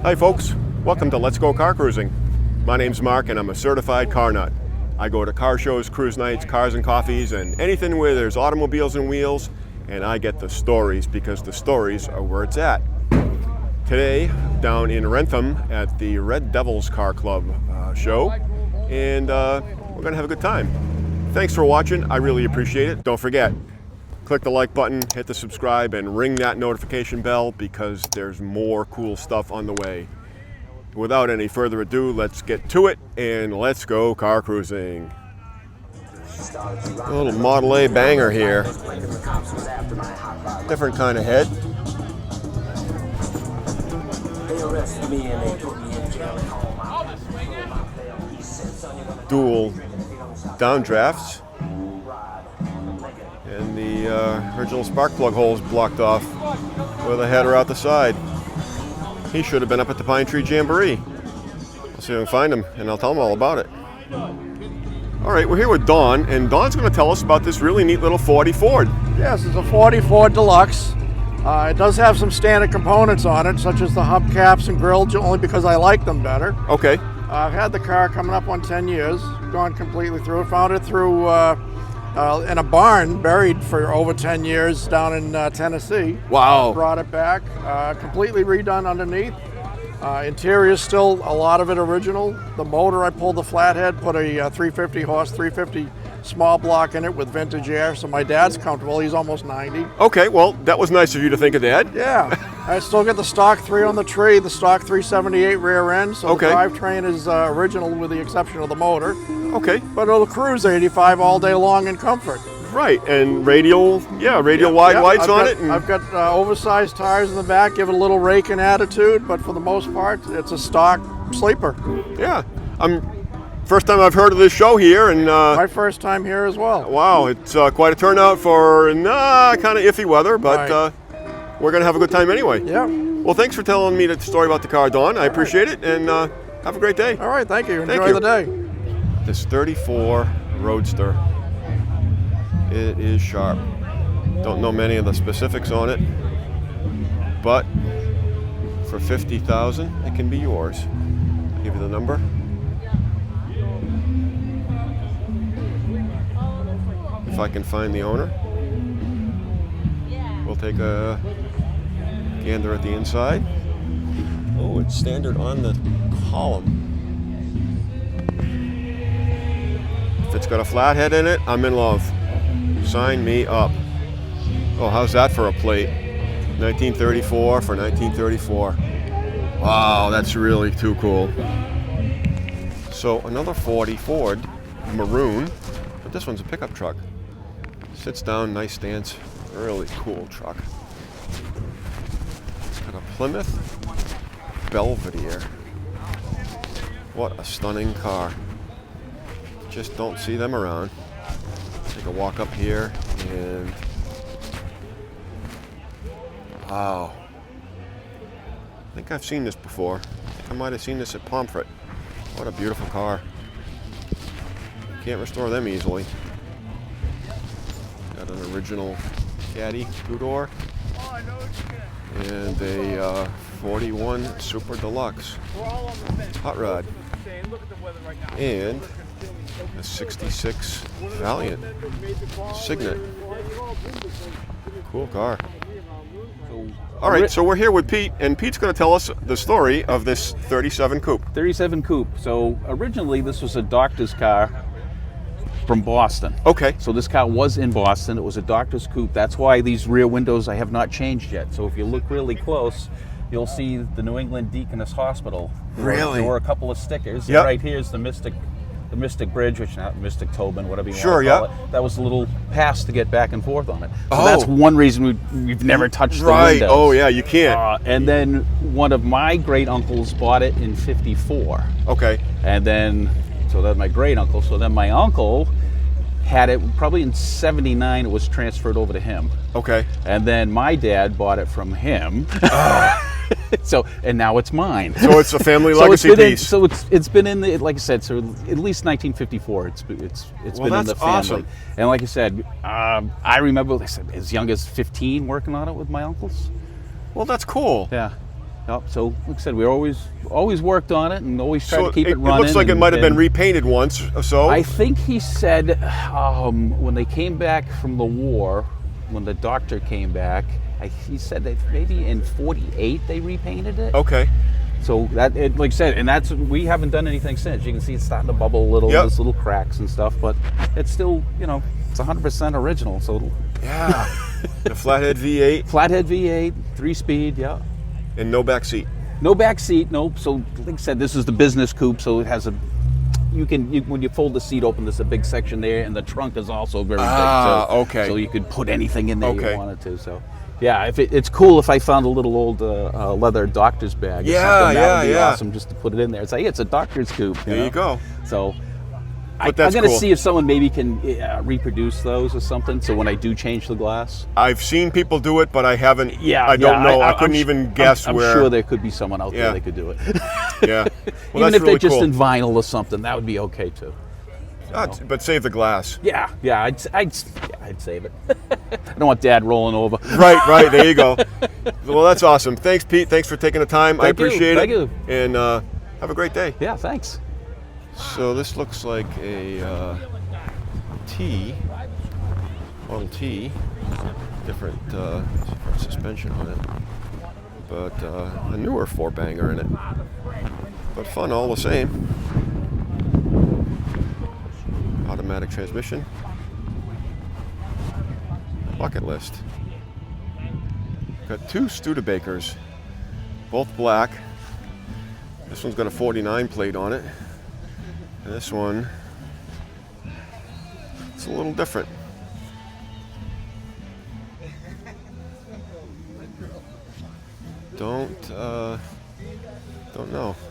Hi folks, welcome to Let's Go Car Cruising. My name's Mark and I'm a certified car nut. I go to car shows, cruise nights, cars and coffees, and anything where there's automobiles and wheels, and I get the stories because the stories are where it's at. Today, down in Rentham at the Red Devils Car Club show, and we're gonna have a good time. Thanks for watching, I really appreciate it. Don't forget, click the like button, hit the subscribe, and ring that notification bell because there's more cool stuff on the way. Without any further ado, let's get to it and let's go car cruising. A little Model A banger here. Different kind of head. Dual downdrafts. And the original spark plug holes blocked off with a header out the side. He should have been up at the Pine Tree Jamboree. I'll see if I can find him and I'll tell him all about it. All right, we're here with Don, and Don's going to tell us about this really neat little 40 Ford. Yes, it's a 40 Ford Deluxe. It does have some standard components on it, such as the hubcaps and grill, only because I like them better. Okay. I've had the car coming up on 10 years, gone completely through it. Found it through in a barn, buried for over 10 years down in Tennessee. Wow. Brought it back, completely redone underneath. Interior is still a lot of it original. The motor, I pulled the Flathead, put a 350 horse, 350 small block in it with vintage air, so my dad's comfortable. He's almost 90. Okay, well, that was nice of you to think of Dad. Yeah. I still get the stock 3 on the tree, the stock 378 rear end, so okay. The drivetrain is original with the exception of the motor. Okay. But it'll cruise 85 all day long in comfort. Right, and radial wides on it. And I've got oversized tires in the back, give it a little raking attitude, but for the most part, it's a stock sleeper. Yeah. First time I've heard of this show here, and my first time here as well. Wow, it's quite a turnout for kind of iffy weather, but right. We're gonna have a good time anyway. Yeah. Well, thanks for telling me the story about the car, Don. I appreciate it, and have a great day. All right, thank you. Enjoy the day. This 34 Roadster, it is sharp. Don't know many of the specifics on it, but for $50,000, it can be yours. I'll give you the number. If I can find the owner, we'll take a gander at the inside. Oh, it's standard on the column. If it's got a flathead in it, I'm in love. Sign me up. Oh, how's that for a plate? 1934 for 1934. Wow, that's really too cool. So another 40 Ford, maroon, but this one's a pickup truck. Sits down, nice stance, really cool truck. Got a Plymouth Belvedere. What a stunning car. Just don't see them around. Take a walk up here and wow. I think I've seen this before. I think I might have seen this at Pomfret. What a beautiful car. Can't restore them easily. Got an original caddy two-door and a 41 Super Deluxe hot rod and a 66 Valiant Signet. Cool car. All right, so we're here with Pete, and Pete's going to tell us the story of this 37 Coupe. 37 Coupe. So originally this was a doctor's car from Boston. Okay. So this car was in Boston. It was a doctor's coupe. That's why these rear windows I have not changed yet. So if you look really close, you'll see the New England Deaconess Hospital. Really? There were a couple of stickers. Yep. Right here is the Mystic Bridge, which not Mystic Tobin, whatever you sure, want to call yeah. it. That was a little pass to get back and forth on it. So oh. That's one reason we've never touched the windows. Oh yeah, you can't. And then one of my great uncles bought it in '54. Okay. And then, so that's my great uncle. So then my uncle had it probably in '79. It was transferred over to him. Okay. And then my dad bought it from him. So, and now it's mine. So it's a family legacy piece. It's been in the, like I said, so at least 1954. It's been in the family. Awesome. And like I said, I remember, like I said, as young as 15 working on it with my uncles. Well, that's cool. Yeah. Yep. So, like I said, we always worked on it and always tried to keep it running. It looks like it might have been repainted once or so. I think he said when they came back from the war, when the doctor came back, he said that maybe in '48 they repainted it. Okay. So that, like I said, and we haven't done anything since. You can see it's starting to bubble a little, there's little cracks and stuff, but it's still, it's 100% original. So yeah, the Flathead V8. Flathead V8, 3-speed, yeah. And no back seat. No back seat, nope. So like I said, this is the business coupe, so it has when you fold the seat open, there's a big section there, and the trunk is also very big too. Okay. So you could put anything in there you wanted to. So. Yeah, it's cool if I found a little old leather doctor's bag or something. That would be awesome just to put it in there. It's like, it's a doctor's coupe. There you go. So But I'm going to cool. see if someone maybe can reproduce those or something. So when I do change the glass. I've seen people do it, but I haven't. Yeah, I don't know. I couldn't even guess I'm where. I'm sure there could be someone out there that could do it. Yeah. Well, Even that's if they're really just cool. in vinyl or something, that would be okay too. But save the glass. Yeah, I'd save it. I don't want Dad rolling over. Right. There you go. Well, that's awesome. Thanks, Pete. Thanks for taking the time. I Thank you. appreciate it. Thank you. And have a great day. Yeah, thanks. So this looks like a Model T, different suspension on it, but a newer 4-banger in it. But fun all the same. Automatic transmission. Bucket list. Got 2 Studebakers, both black. This one's got a 49 plate on it. And this one, it's a little different. Don't know.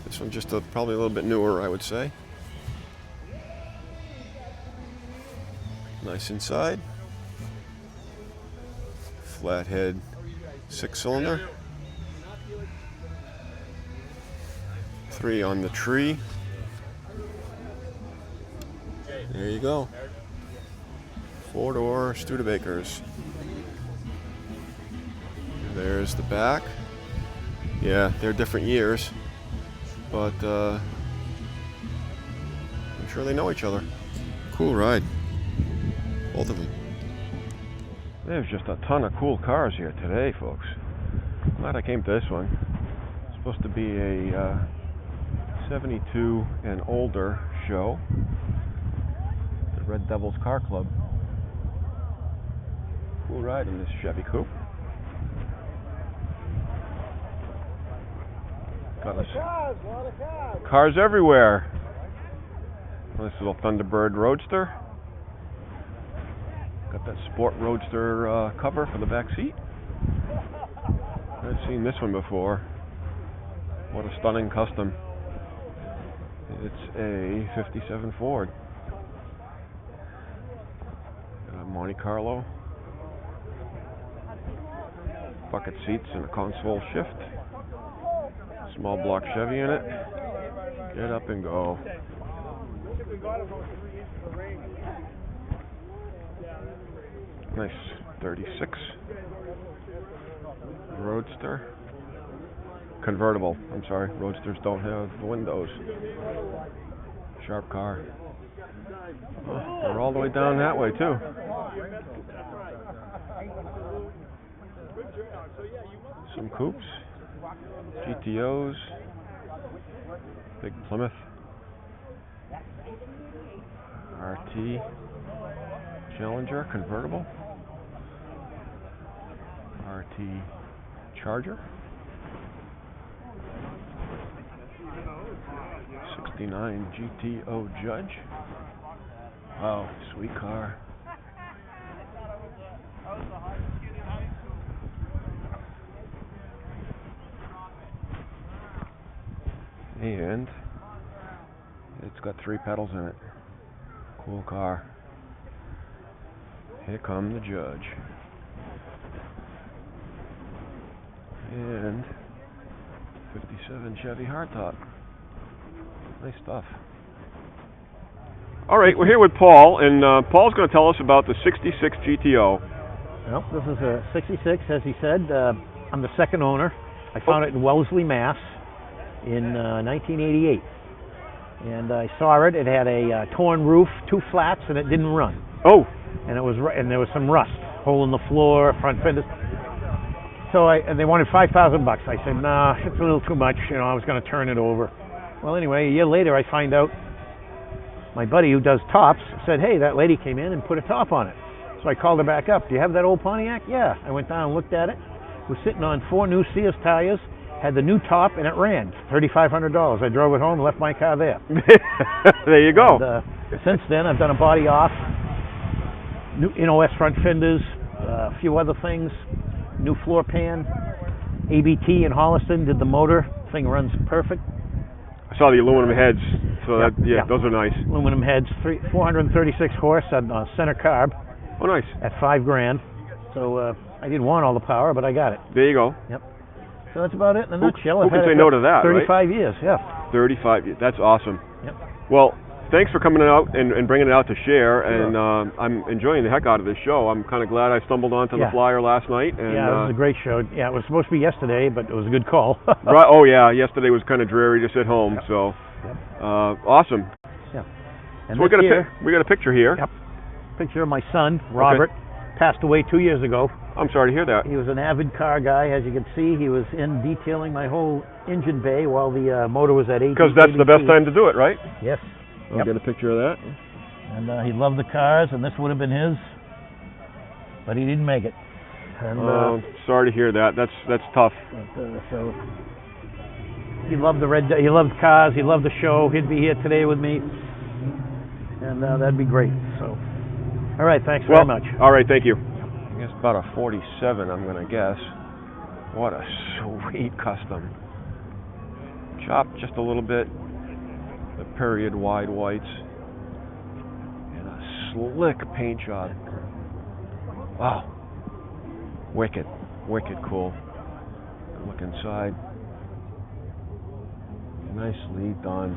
This one's just probably a little bit newer, I would say. Nice inside. Flathead 6-cylinder. 3 on the tree. There you go. 4-door Studebakers. There's the back. Yeah, they're different years, but I'm sure they know each other. Cool ride. Both of them. There's just a ton of cool cars here today, folks. Glad I came to this one. It's supposed to be a 72 and older show. The Red Devils Car Club. Cool ride in this Chevy coupe. Got us cars everywhere. This little Thunderbird Roadster. Got that Sport Roadster cover for the back seat. I've seen this one before. What a stunning custom. It's a 57 Ford. Got a Monte Carlo. Bucket seats and a console shift. Small block Chevy in it. Get up and go. Nice 36 Roadster. Convertible. I'm sorry, Roadsters don't have windows. Sharp car. Oh, they're all the way down that way too. Some coupes. GTOs. Big Plymouth. RT. Challenger convertible. RT Charger. 69 GTO Judge. Wow, sweet car. And it's got 3 pedals in it. Cool car. Here come the Judge. And 57 Chevy hardtop. Nice stuff. All right, we're here with Paul, and Paul's going to tell us about the 66 GTO. Well, this is a 66, as he said. I'm the second owner. I found it in Wellesley, Mass. in 1988. And I saw it. It had a torn roof, 2 flats, and it didn't run. Oh. And it was, and there was some rust, hole in the floor, front fenders. So and they wanted $5,000. I said, nah, it's a little too much. You know, I was going to turn it over. Well, anyway, a year later, I find out my buddy who does tops said, hey, that lady came in and put a top on it. So I called her back up. Do you have that old Pontiac? Yeah. I went down and looked at it. It was sitting on 4 new Sears tires, had the new top, and it ran. $3,500. I drove it home and left my car there. There you go. And, since then, I've done a body off, new NOS front fenders, a few other things, new floor pan, ABT in Holliston, did the motor. Thing runs perfect. I saw the aluminum heads, so those are nice. Aluminum heads, 436 horse on center carb. Oh, nice. At $5,000. So I didn't want all the power, but I got it. There you go. Yep. So that's about it in a nutshell. Who can say no to that, 35 right? years, yeah. 35 years. That's awesome. Yep. Well, thanks for coming out and bringing it out to share. Sure. And I'm enjoying the heck out of this show. I'm kind of glad I stumbled onto the flyer last night. And, yeah, it was a great show. Yeah, it was supposed to be yesterday, but it was a good call. Right. Oh, yeah. Yesterday was kind of dreary to sit home. Yep. So, awesome. Yeah. And so we got a picture here. Yep. Picture of my son, Robert. Okay. Passed away 2 years ago. I'm sorry to hear that. He was an avid car guy. As you can see, he was in detailing my whole engine bay while the motor was at 80. Because that's the best time to do it, right? Yes. I'll get a picture of that. And he loved the cars, and this would have been his, but he didn't make it. And, sorry to hear that. That's tough. So he loved he loved cars. He loved the show. He'd be here today with me, and that'd be great. So, all right, thanks very much. All right, thank you. I guess about a 47, I'm gonna guess. What a sweet custom. Chopped just a little bit. The period wide whites and a slick paint job. Wow, wicked cool. Look inside, nicely done.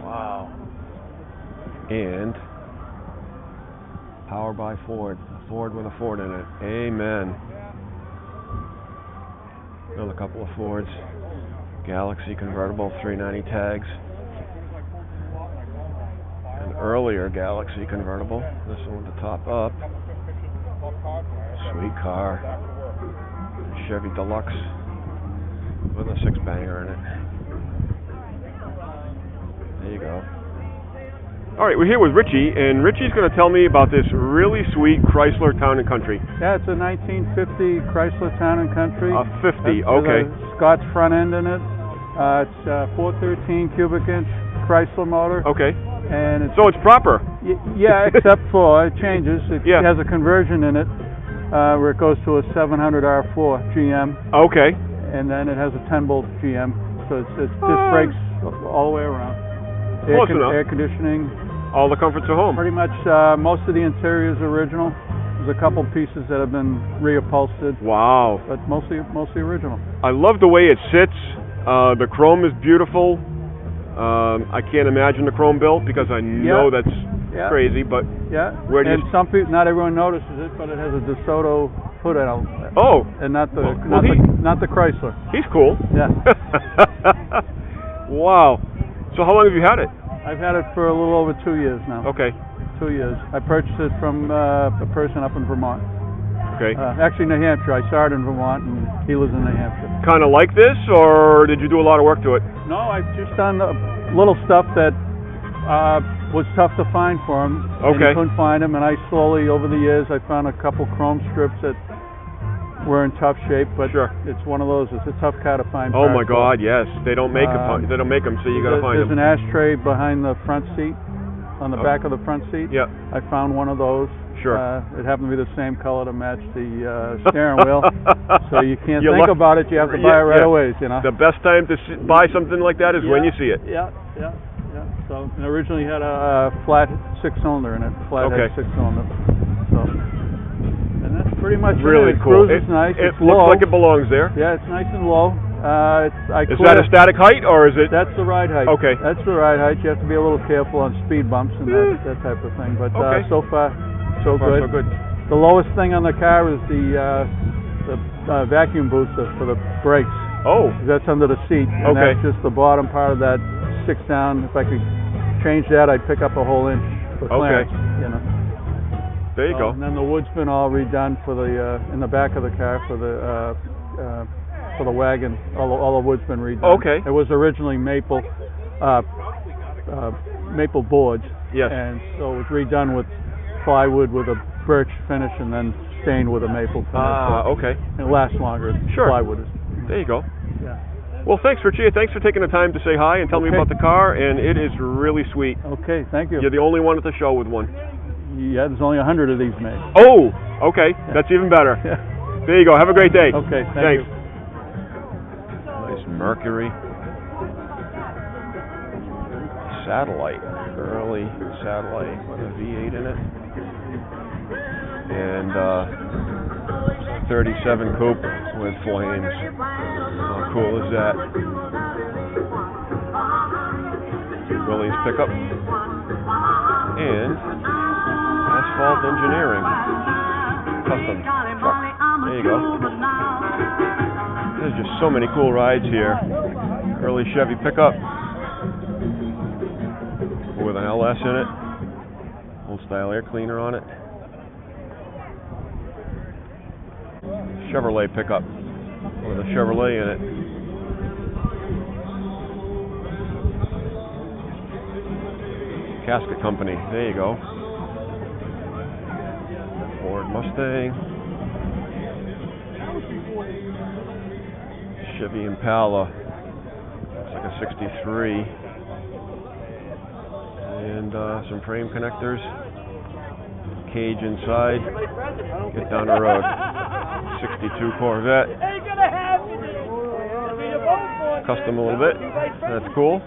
Wow. And powered by Ford, a Ford with a Ford in it. Amen. Another couple of Fords. Galaxy convertible, 390 tags. Earlier Galaxy convertible. This one to top up. Sweet car. Chevy Deluxe with a 6-banger in it. There you go. All right, we're here with Richie, and Richie's going to tell me about this really sweet Chrysler Town & Country. Yeah, it's a 1950 Chrysler Town & Country. A 50, okay. Scott's front end in it. It's a 413 cubic inch Chrysler motor. Okay. And so it's proper. Yeah, except for it changes. It has a conversion in it where it goes to a 700 R4 GM. Okay. And then it has a 10-bolt GM, so it disc brakes all the way around. Close enough. Air conditioning. All the comforts are home. Pretty much most of the interior is original. There's a couple pieces that have been reupholstered. Wow. But mostly original. I love the way it sits. The chrome is beautiful. I can't imagine the chrome built because I know that's crazy, but where do some people, not everyone notices it, but it has a DeSoto hood out. Oh, and not the Chrysler. He's cool. Yeah. Wow. So how long have you had it? I've had it for a little over 2 years now. Okay. 2 years. I purchased it from a person up in Vermont. Okay. Actually, New Hampshire. I started in Vermont, and he lives in New Hampshire. Kind of like this, or did you do a lot of work to it? No, I've just done little stuff that was tough to find for him. Okay. And he couldn't find them, and I slowly, over the years, I found a couple chrome strips that were in tough shape. But it's one of those. It's a tough car to find. Oh my God, yes. They don't make them. They don't make them, so you got to find them. There's an ashtray behind the front seat, on the back of the front seat. Yeah. I found one of those. Sure. It happened to be the same color to match the steering wheel, so you can't think about it. You have to buy it right away. You know. The best time to buy something like that is when you see it. Yeah. So it originally had a flat 6-cylinder in it, Flathead 6-cylinder. So, and that's pretty much really it. Cool. Cruise is nice. It looks like it belongs there. Yeah, it's nice and low. Is that a static height or is it? That's the ride height. Okay. That's the ride height. You have to be a little careful on speed bumps and that type of thing. But so far, so good. The lowest thing on the car is the vacuum booster for the brakes. Oh, That's under the seat. And Okay. that's just the bottom part of that six down. If I could change that, I'd pick up a whole inch for Okay. clearance. You know. there you go. And then the wood's been all redone for the in the back of the car for the wagon. All the wood's been redone. Okay. It was originally maple maple boards. Yes. And so it was redone with plywood with a birch finish and then stained with a maple finish. Ah, So okay. it lasts longer. Sure. Plywood is. There you go. Yeah. Well, thanks, Richie. Thanks for taking the time to say hi and tell me Okay. about the car, and it is really sweet. Okay. Thank you. You're the only one at the show with one. Yeah. There's only 100 of these made. Oh, okay. That's even better. Yeah. There you go. Have a great day. Okay. Thanks. Thank you. Nice Mercury Satellite, early Satellite with a V8 in it, and 37 coupe with flames. How cool is that? Willie's pickup and Asphalt Engineering custom truck. There you go. There's just so many cool rides here. Early Chevy pickup with an LS in it. Old style air cleaner on it. Chevrolet pickup with a Chevrolet in it. Casket company. There you go. Ford Mustang. Chevy Impala. Looks like a 63. And some frame connectors. Cage inside. Get down the road. 62 Corvette. Custom a little bit. That's cool.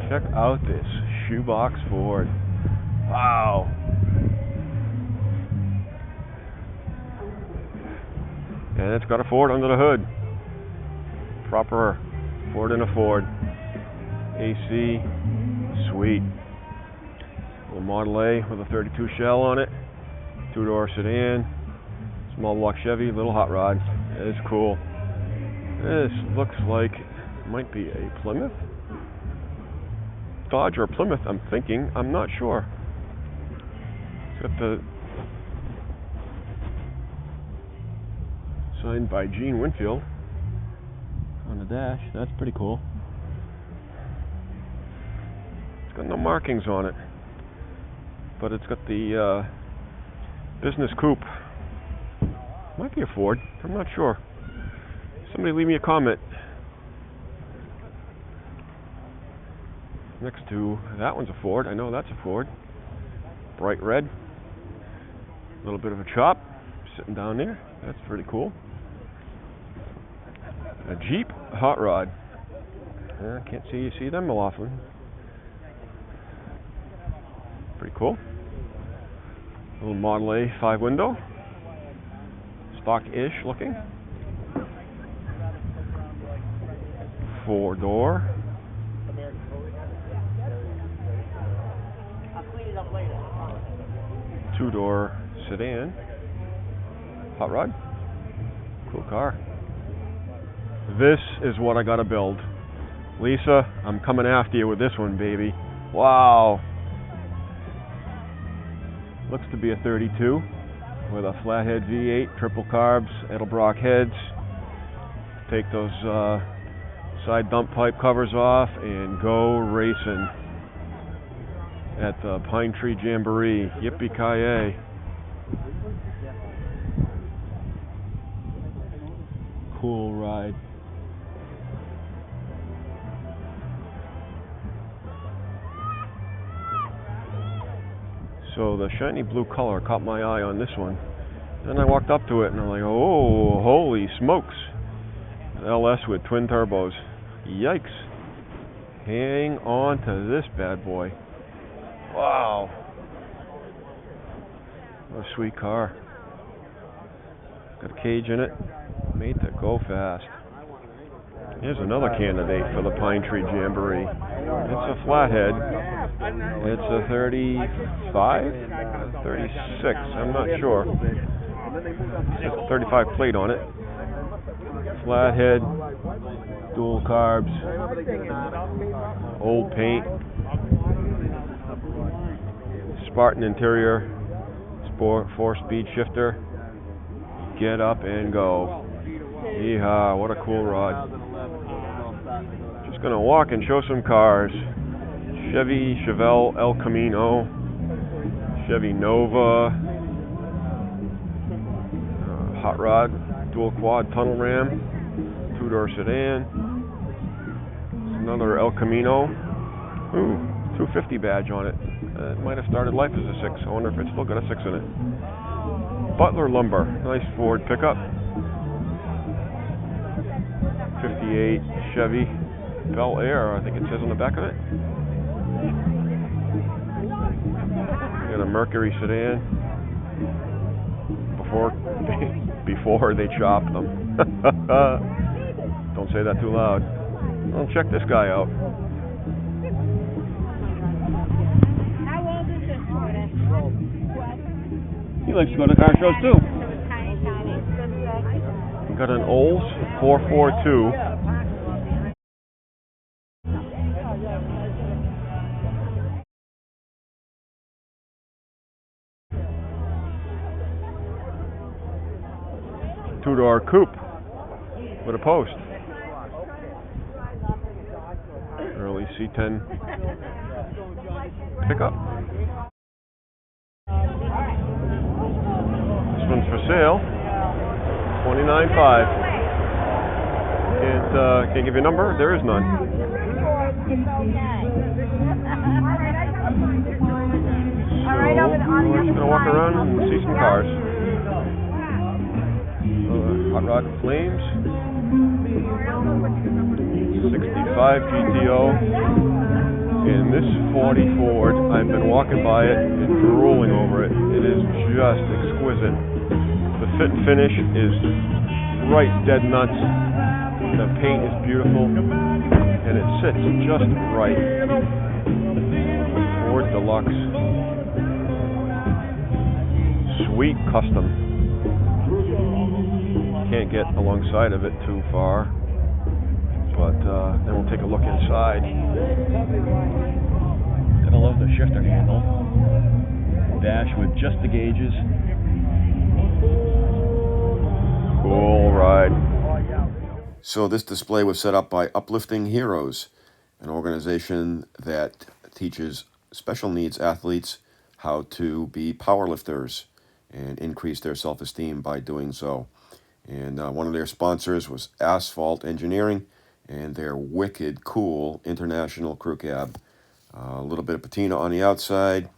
Check out this Shoebox Ford. Wow. And it's got a Ford under the hood. Proper Ford in a Ford. AC, sweet. Little Model A with a 32 shell on it. Two-door sedan. Small block Chevy, little hot rod. It's cool. This looks like it might be a Plymouth. Dodge or Plymouth, I'm thinking. I'm not sure. It's got the signed by Gene Winfield on the dash. That's pretty cool. It's got no markings on it, but it's got the business coupe. Might be a Ford. I'm not sure. Somebody leave me a comment. Next to that one's a Ford. I know that's a Ford. Bright red. A little bit of a chop sitting down there. That's pretty cool. A Jeep hot rod. I can't see you see them often. Pretty cool. A little Model A 5-window. Stock-ish looking. 4-door. Two-door sedan. Hot rod. Cool car. This is what I gotta build. Lisa, I'm coming after you with this one, baby. Wow. Looks to be a 32 with a Flathead V8, triple carbs, Edelbrock heads. Take those side dump pipe covers off and go racing at the Pine Tree Jamboree. Yippee-ki-yay. Cool ride. So the shiny blue color caught my eye on this one. Then I walked up to it and I'm like, oh, holy smokes. LS with twin turbos. Yikes. Hang on to this bad boy. Wow. What a sweet car. Got a cage in it. Made to go fast. Here's another candidate for the Pine Tree Jamboree. It's a Flathead. It's a 35? 36, I'm not sure. It's a 35 plate on it. Flathead, dual carbs, old paint, Spartan interior, sport 4-speed shifter. Get up and go. Yeehaw, what a cool rod. Just gonna walk and show some cars. Chevy El Camino, Chevy Nova, hot rod, dual quad tunnel ram, 2-door sedan, another El Camino, 250 badge on it. It might have started life as a 6. I wonder if it's still got a 6 in it. Butler Lumber, nice Ford pickup. 58 Chevy Bel Air, I think it says on the back of it. Got a Mercury sedan. Before they chopped them. Don't say that too loud. Well, check this guy out. How old is this one? He likes to go to car shows too. We got an Olds 442. Two-door coupe with a post. Early C10 pickup. This one's for sale. $29,500. Can't give you a number. There is none. So we're just gonna walk around and see some cars. Hot rod flames, 65 GTO, and this 40 Ford, I've been walking by it and drooling over it. It is just exquisite. The fit and finish is right dead nuts. The paint is beautiful, and it sits just right. Ford Deluxe. Sweet custom. Can't get alongside of it too far, but then we'll take a look inside. Gotta love the shifter handle. Dash with just the gauges. Cool ride. So this display was set up by Uplifting Heroes, an organization that teaches special needs athletes how to be powerlifters and increase their self-esteem by doing so. And one of their sponsors was Asphalt Engineering and their wicked cool International Crew Cab. A little bit of patina on the outside.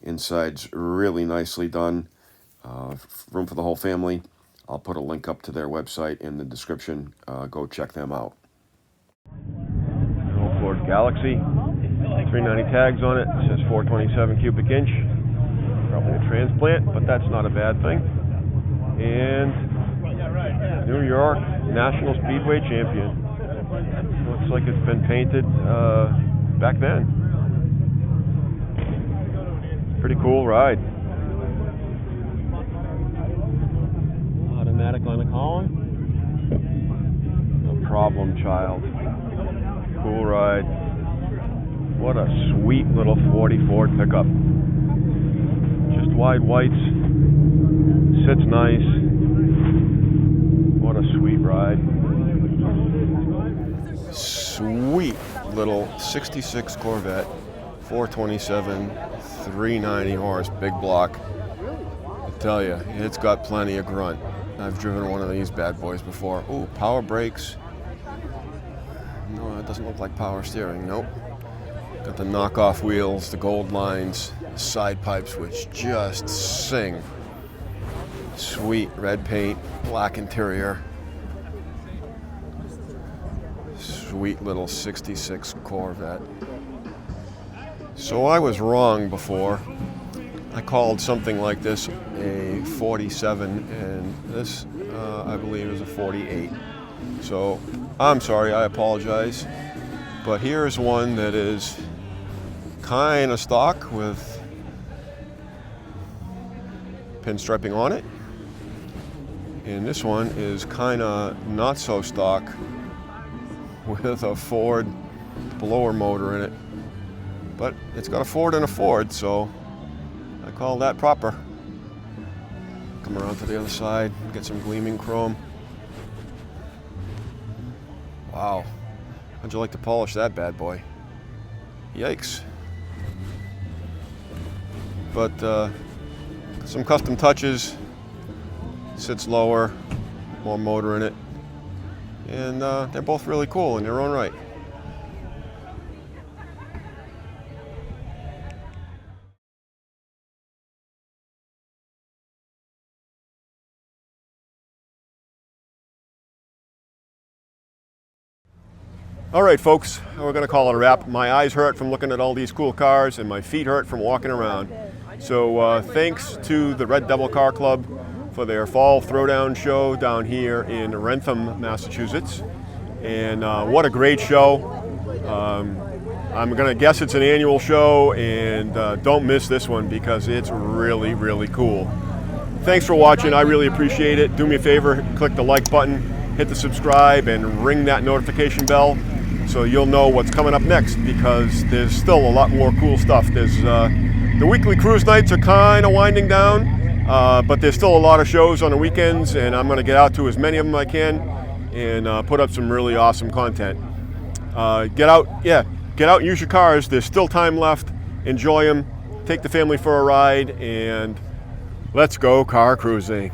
Inside's really nicely done. Room for the whole family. I'll put a link up to their website in the description. Go check them out. Old Ford Galaxy. 390 tags on it. It says 427 cubic inch. Probably a transplant, but that's not a bad thing. And New York National Speedway champion. Looks like it's been painted back then. Pretty cool ride. Automatic on the column. No problem, child. Cool ride. What a sweet little 40 Ford pickup. Just wide whites. Sits nice. What a sweet ride. Sweet little 66 Corvette, 427, 390 horse, big block. I tell you, it's got plenty of grunt. I've driven one of these bad boys before. Ooh, power brakes. No, it doesn't look like power steering, nope. Got the knockoff wheels, the gold lines, side pipes which just sing. Sweet red paint, black interior. Sweet little 66 Corvette. So I was wrong before. I called something like this a 47, and this, I believe, is a 48. So I'm sorry, I apologize. But here's one that is kind of stock with pinstriping on it. And this one is kind of not so stock with a Ford blower motor in it. But it's got a Ford and a Ford, so I call that proper. Come around to the other side, get some gleaming chrome. Wow, how'd you like to polish that bad boy? Yikes. But some custom touches. Sits lower, more motor in it. And they're both really cool in their own right. All right, folks, we're going to call it a wrap. My eyes hurt from looking at all these cool cars, and my feet hurt from walking around. So thanks to the Red Devil Car Club for their fall throwdown show down here in Wrentham, Massachusetts. And what a great show. I'm going to guess it's an annual show, and don't miss this one because it's really, really cool. Thanks for watching. I really appreciate it. Do me a favor, click the like button, hit the subscribe, and ring that notification bell so you'll know what's coming up next, because there's still a lot more cool stuff. There's the weekly cruise nights are kind of winding down, but there's still a lot of shows on the weekends, and I'm going to get out to as many of them as I can and put up some really awesome content. Get out and use your cars. There's still time left. Enjoy them. Take the family for a ride, and let's go car cruising.